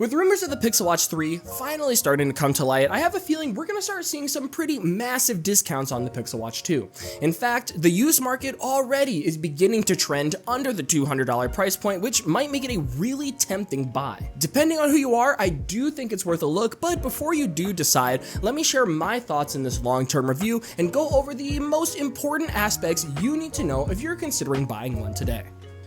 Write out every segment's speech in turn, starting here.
With rumors of the Pixel Watch 3 finally starting to come to light, I have a feeling we're going to start seeing some pretty massive discounts on the Pixel Watch 2. In fact, the used market already is beginning to trend under the $200 price point, which might make it a really tempting buy. Depending on who you are, I do think it's worth a look, but before you do decide, let me share my thoughts in this long-term review and go over the most important aspects you need to know if you're considering buying one today.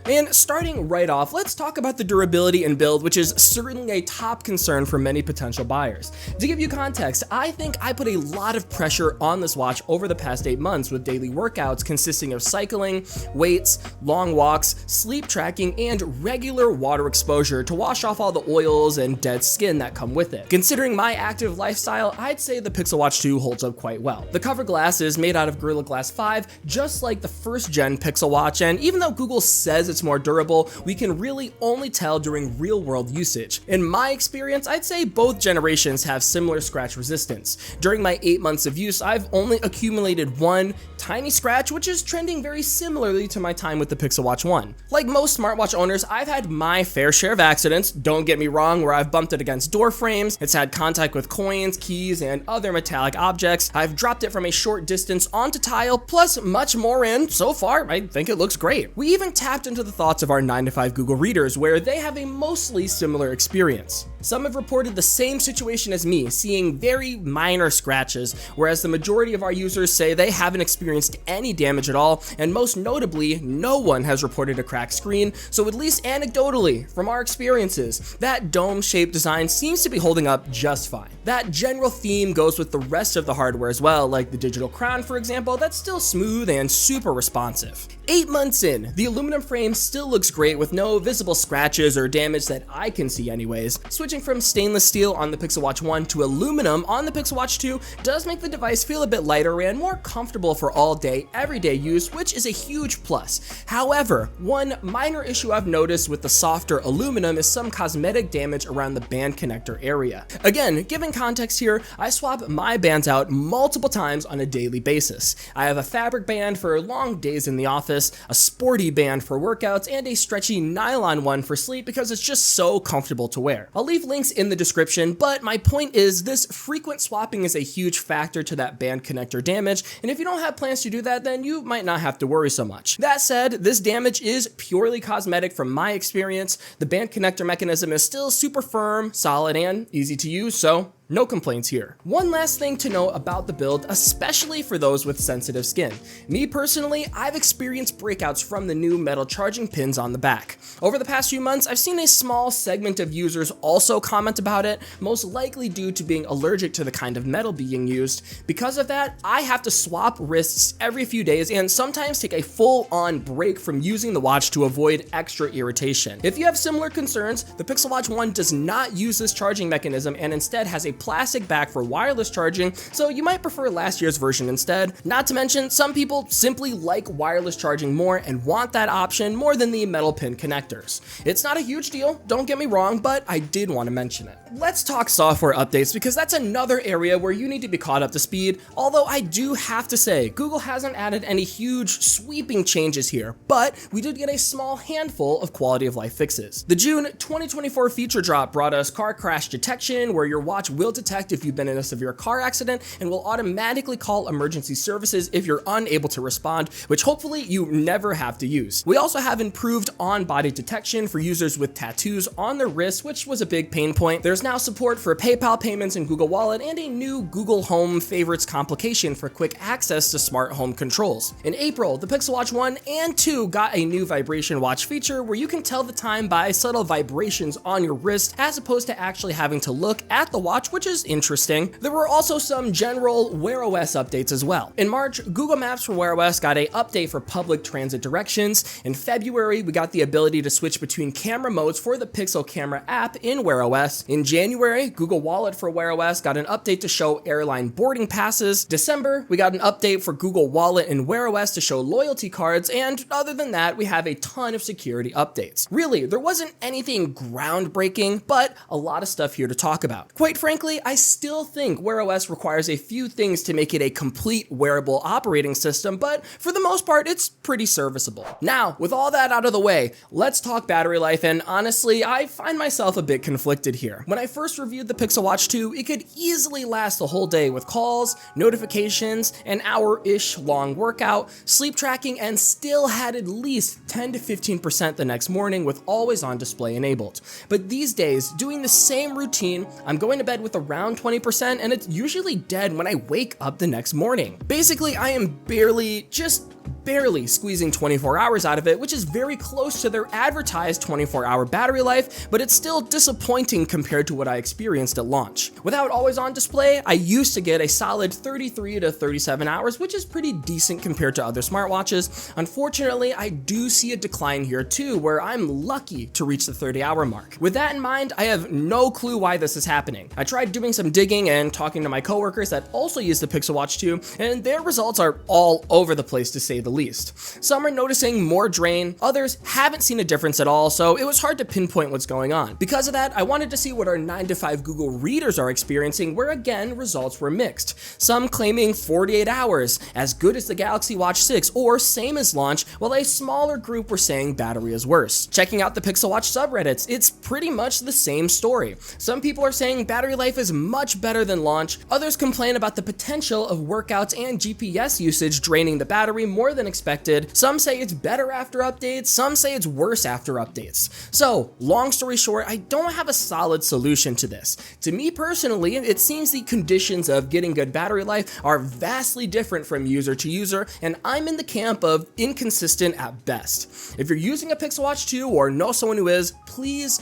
And starting right off, let's talk about the durability and build, which is certainly a top concern for many potential buyers. To give you context, I think I put a lot of pressure on this watch over the past 8 months with daily workouts consisting of cycling, weights, long walks, sleep tracking, and regular water exposure to wash off all the oils and dead skin that come with it. Considering my active lifestyle, I'd say the Pixel Watch 2 holds up quite well. The cover glass is made out of Gorilla Glass 5, just like the first gen Pixel Watch, and even though Google says it's more durable, we can really only tell during real-world usage. In my experience, I'd say both generations have similar scratch resistance. During my 8 months of use, I've only accumulated one tiny scratch, which is trending very similarly to my time with the Pixel Watch 1. Like most smartwatch owners, I've had my fair share of accidents, don't get me wrong, where I've bumped it against door frames, it's had contact with coins, keys, and other metallic objects, I've dropped it from a short distance onto tile, plus much more, and so far, I think it looks great. We even tapped into the thoughts of our 9 to 5 Google readers, where they have a mostly similar experience. Some have reported the same situation as me, seeing very minor scratches, whereas the majority of our users say they haven't experienced any damage at all, and most notably, no one has reported a cracked screen, so at least anecdotally, from our experiences, that dome-shaped design seems to be holding up just fine. That general theme goes with the rest of the hardware as well, like the digital crown, for example, that's still smooth and super responsive. 8 months in, the aluminum frame still looks great with no visible scratches or damage that I can see anyways. Switching from stainless steel on the Pixel Watch 1 to aluminum on the Pixel Watch 2 does make the device feel a bit lighter and more comfortable for all day, everyday use, which is a huge plus. However, one minor issue I've noticed with the softer aluminum is some cosmetic damage around the band connector area. Again, giving context here, I swap my bands out multiple times on a daily basis. I have a fabric band for long days in the office, a sporty band for workouts, and a stretchy nylon one for sleep because it's just so comfortable to wear. I'll leave links in the description, but my point is this frequent swapping is a huge factor to that band connector damage, and if you don't have plans to do that, then you might not have to worry so much. That said, this damage is purely cosmetic from my experience. The band connector mechanism is still super firm, solid, and easy to use, so no complaints here. One last thing to know about the build, especially for those with sensitive skin. Me personally, I've experienced breakouts from the new metal charging pins on the back. Over the past few months, I've seen a small segment of users also comment about it, most likely due to being allergic to the kind of metal being used. Because of that, I have to swap wrists every few days and sometimes take a full-on break from using the watch to avoid extra irritation. If you have similar concerns, the Pixel Watch 1 does not use this charging mechanism and instead has a plastic back for wireless charging, so you might prefer last year's version instead. Not to mention, some people simply like wireless charging more and want that option more than the metal pin connectors. It's not a huge deal, don't get me wrong, but I did want to mention it. Let's talk software updates because that's another area where you need to be caught up to speed, although I do have to say, Google hasn't added any huge sweeping changes here, but we did get a small handful of quality of life fixes. The June 2024 feature drop brought us car crash detection, where your watch will detect if you've been in a severe car accident and will automatically call emergency services if you're unable to respond, which hopefully you never have to use. We also have improved on-body detection for users with tattoos on their wrists, which was a big pain point. There's now support for PayPal payments in Google Wallet and a new Google Home Favorites complication for quick access to smart home controls. In April, the Pixel Watch 1 and 2 got a new vibration watch feature where you can tell the time by subtle vibrations on your wrist as opposed to actually having to look at the watch, which is interesting. There were also some general Wear OS updates as well. In March, Google Maps for Wear OS got an update for public transit directions. In February, we got the ability to switch between camera modes for the Pixel Camera app in Wear OS. In January, Google Wallet for Wear OS got an update to show airline boarding passes. December, we got an update for Google Wallet in Wear OS to show loyalty cards, and other than that, we have a ton of security updates. Really, there wasn't anything groundbreaking, but a lot of stuff here to talk about. Quite frankly, Frankly, I still think Wear OS requires a few things to make it a complete wearable operating system, but for the most part, it's pretty serviceable. Now, with all that out of the way, let's talk battery life, and honestly, I find myself a bit conflicted here. When I first reviewed the Pixel Watch 2, it could easily last the whole day with calls, notifications, an hour-ish long workout, sleep tracking, and still had at least 10 to 15% the next morning with always-on display enabled. But these days, doing the same routine, I'm going to bed with around 20%, and it's usually dead when I wake up the next morning. Basically, I am barely squeezing 24 hours out of it, which is very close to their advertised 24-hour battery life, but it's still disappointing compared to what I experienced at launch. Without always on display, I used to get a solid 33 to 37 hours, which is pretty decent compared to other smartwatches. Unfortunately, I do see a decline here too, where I'm lucky to reach the 30-hour mark. With that in mind, I have no clue why this is happening. I tried doing some digging and talking to my coworkers that also use the Pixel Watch 2, and their results are all over the place to say the least. Some are noticing more drain, others haven't seen a difference at all, so it was hard to pinpoint what's going on. Because of that, I wanted to see what our 9 to 5 Google readers are experiencing, where again, results were mixed. Some claiming 48 hours, as good as the Galaxy Watch 6, or same as launch, while a smaller group were saying battery is worse. Checking out the Pixel Watch subreddits, it's pretty much the same story. Some people are saying battery life is much better than launch, others complain about the potential of workouts and GPS usage draining the battery more than expected. Some say it's better after updates, some say it's worse after updates. So, long story short, I don't have a solid solution to this. To me personally, it seems the conditions of getting good battery life are vastly different from user to user, and I'm in the camp of inconsistent at best. If you're using a Pixel Watch 2 or know someone who is, please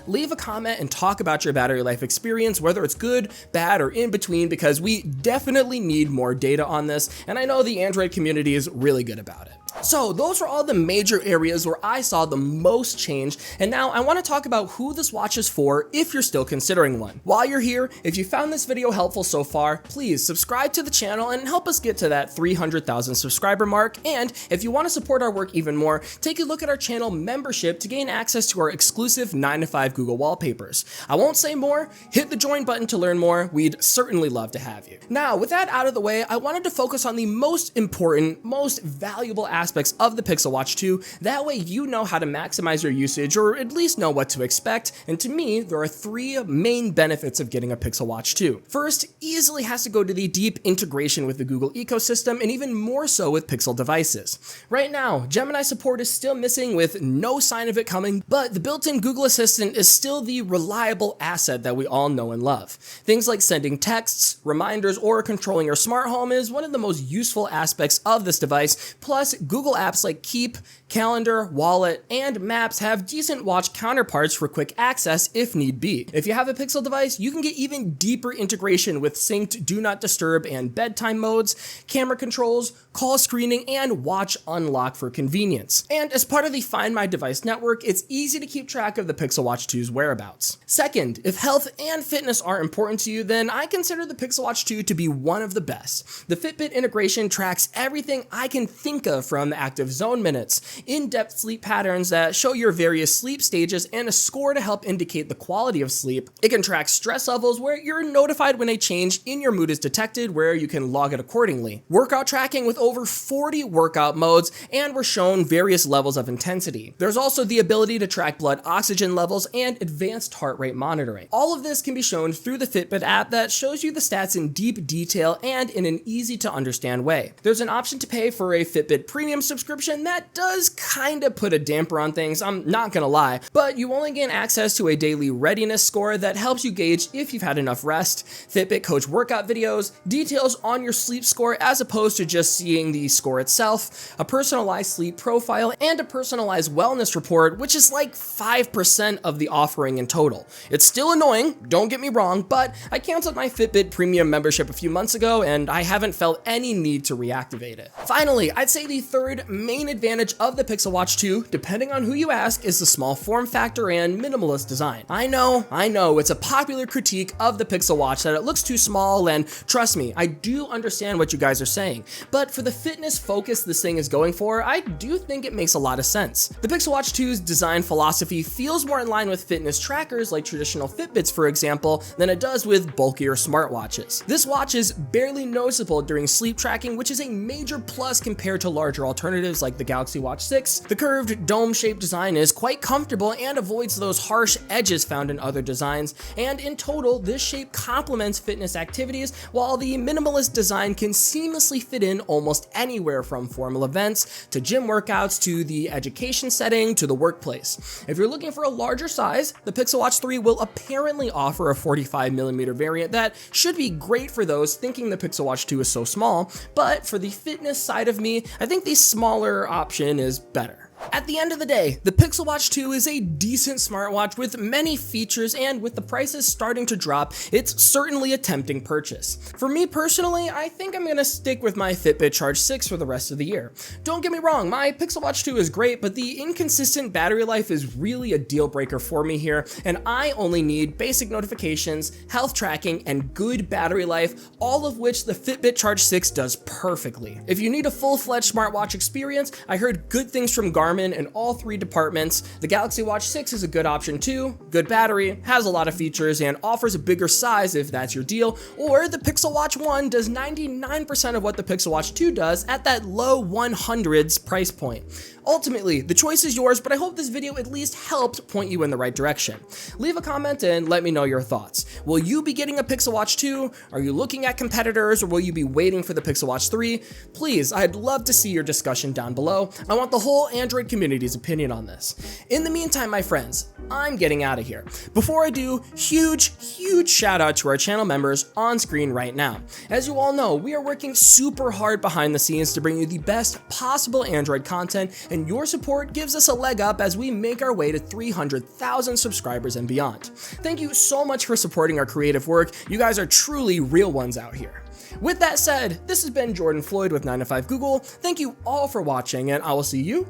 leave a comment and talk about your battery life experience, whether it's good, bad, or in between, because we definitely need more data on this, and I know the Android community is really good about it. So those were all the major areas where I saw the most change, and now I want to talk about who this watch is for if you're still considering one. While you're here, if you found this video helpful so far, please subscribe to the channel and help us get to that 300,000 subscriber mark, and if you want to support our work even more, take a look at our channel membership to gain access to our exclusive 9 to 5 Google wallpapers. I won't say more, hit the join button to learn more, we'd certainly love to have you. Now, with that out of the way, I wanted to focus on the most important, most valuable aspects of the Pixel Watch 2, that way you know how to maximize your usage or at least know what to expect, and to me, there are 3 main benefits of getting a Pixel Watch 2. First, easily has to go to the deep integration with the Google ecosystem, and even more so with Pixel devices. Right now, Gemini support is still missing with no sign of it coming, but the built-in Google Assistant is still the reliable asset that we all know and love. Things like sending texts, reminders, or controlling your smart home is one of the most useful aspects of this device, plus Google apps like Keep, Calendar, Wallet, and Maps have decent watch counterparts for quick access if need be. If you have a Pixel device, you can get even deeper integration with synced Do Not Disturb and bedtime modes, camera controls, call screening, and watch unlock for convenience. And as part of the Find My Device network, it's easy to keep track of the Pixel Watch 2's whereabouts. Second, if health and fitness are important to you, then I consider the Pixel Watch 2 to be one of the best. The Fitbit integration tracks everything I can think of, from active zone minutes, in-depth sleep patterns that show your various sleep stages, and a score to help indicate the quality of sleep. It can track stress levels, where you're notified when a change in your mood is detected, where you can log it accordingly. Workout tracking with over 40 workout modes, and we're shown various levels of intensity. There's also the ability to track blood oxygen levels and advanced heart rate monitoring. All of this can be shown through the Fitbit app that shows you the stats in deep detail and in an easy to understand way. There's an option to pay for a Fitbit Premium subscription that does kinda put a damper on things, I'm not gonna lie, but you only gain access to a daily readiness score that helps you gauge if you've had enough rest, Fitbit coach workout videos, details on your sleep score as opposed to just seeing the score itself, a personalized sleep profile, and a personalized wellness report, which is like 5% of the offering in total. It's still annoying, don't get me wrong, but I canceled my Fitbit Premium membership a few months ago, and I haven't felt any need to reactivate it. Finally, I'd say the third third main advantage of the Pixel Watch 2, depending on who you ask, is the small form factor and minimalist design. I know, it's a popular critique of the Pixel Watch that it looks too small, and trust me, I do understand what you guys are saying, but for the fitness focus this thing is going for, I do think it makes a lot of sense. The Pixel Watch 2's design philosophy feels more in line with fitness trackers like traditional Fitbits, for example, than it does with bulkier smartwatches. This watch is barely noticeable during sleep tracking, which is a major plus compared to larger alternatives like the Galaxy Watch 6. The curved dome-shaped design is quite comfortable and avoids those harsh edges found in other designs, and in total, this shape complements fitness activities, while the minimalist design can seamlessly fit in almost anywhere from formal events to gym workouts to the education setting to the workplace. If you're looking for a larger size, the Pixel Watch 3 will apparently offer a 45mm variant that should be great for those thinking the Pixel Watch 2 is so small, but for the fitness side of me, I think the smaller option is better. At the end of the day, the Pixel Watch 2 is a decent smartwatch with many features, and with the prices starting to drop, it's certainly a tempting purchase. For me personally, I think I'm gonna stick with my Fitbit Charge 6 for the rest of the year. Don't get me wrong, my Pixel Watch 2 is great, but the inconsistent battery life is really a deal breaker for me here, and I only need basic notifications, health tracking, and good battery life, all of which the Fitbit Charge 6 does perfectly. If you need a full-fledged smartwatch experience, I heard good things from Garmin in all three departments. The Galaxy Watch 6 is a good option too, good battery, has a lot of features, and offers a bigger size if that's your deal, or the Pixel Watch 1 does 99% of what the Pixel Watch 2 does at that low 100s price point. Ultimately, the choice is yours, but I hope this video at least helped point you in the right direction. Leave a comment and let me know your thoughts. Will you be getting a Pixel Watch 2? Are you looking at competitors, or will you be waiting for the Pixel Watch 3? Please, I'd love to see your discussion down below. I want the whole Android community's opinion on this. In the meantime, my friends, I'm getting out of here. Before I do, huge shout out to our channel members on screen right now. As you all know, we are working super hard behind the scenes to bring you the best possible Android content, and your support gives us a leg up as we make our way to 300,000 subscribers and beyond. Thank you so much for supporting our creative work. You guys are truly real ones out here. With that said, this has been Jordan Floyd with 9to5 Google. Thank you all for watching, and I will see you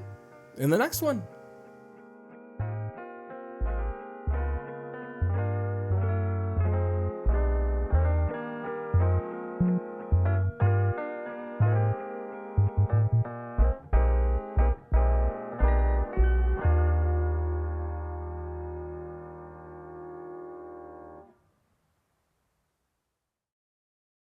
in the next one.